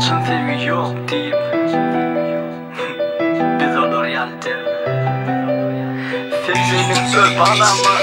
çın sevgi yok deyip biz olur realite. Sevgilik öp adamı.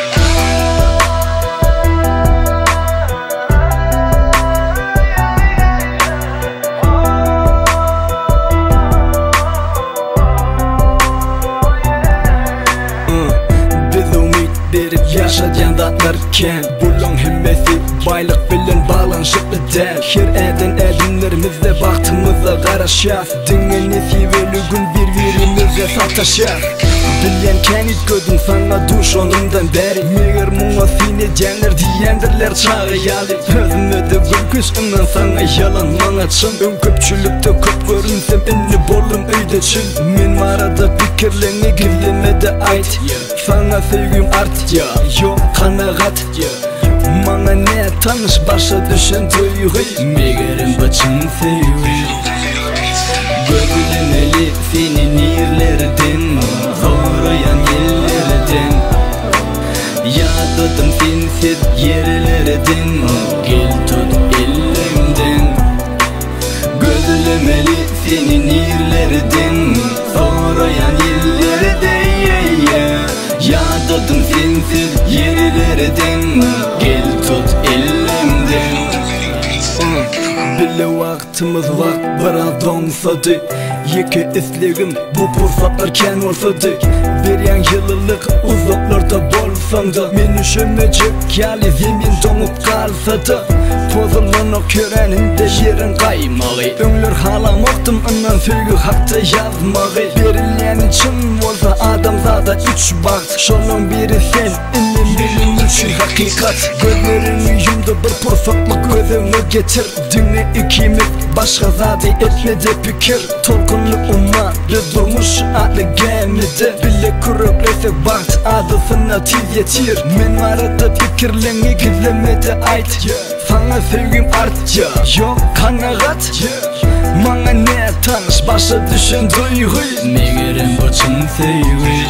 Yaşayan datlarken bulun himmeti baylık bilen bağlanışıklı del. Her eden edinlerimizle baktığımızda karışar. Dünyanı sivelügün birbirimize sataşar. Bilen kenit gödün sana duş onundan beri. Meğer muğa sine cenler diyendirler çağı yali. Özüme de gülküş inan sana yalan bana çın. Ön köpçülükte köp görünsem inni bolum öyde çün. Men arada fikirlerini gizlemede ait. Sana sevgim art ya, yok kanagat ya. Bana ne tanış başa düşen duygu. Meğerim başın sevgi. Gördüğümeli senin yerlerden, zorayan yerlerden. Yadadım sensiz yerlerden, gel tut elimden. Gördüğümeli senin yerlerden, zorayan yerlerden. Yadadım sensiz yerlerden, gel tut elimden. Bile vaktimiz var biraz donsadı. Yeke islegim bu fırsatlarken olsadı. Bir yan yıllık uzaklarda bolsam da men üşümecek yali zemin donup kalsa da. Pozulunuk köreninde yerin kaymağı. Öңlür halam oktum anan söýgü hakta yazmağı. Berilen için olsa adam zada üç bakt. Şolun biri sen, inim birin üçün hakikat. Gözlerini yumdu bir pursatlık gözümü getir. Dünya ikimiz başka zadi etmedi fikir. Tolkunlu umma durmuş adlı gemide. Bile kuruklesek bakt adısına tiz yetir. Men arada fikirlerini gizlemede ait. Sana sevgim art ya, yok kanagat. Bana ne tanış başa düşen duygu. Meğerim başın sevgi.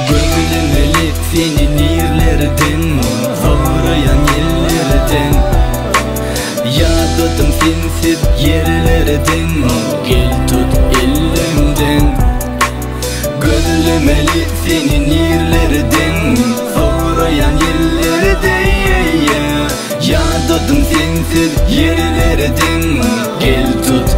Gördüğümeli senin yerlerden, zorayan yerlerden. Yadadım sensiz yerlerden, gel tut elimden. Gördüğümeli senin yerlerden, zorayan yerlerden. Yadadım sensiz yerlerden, gel tut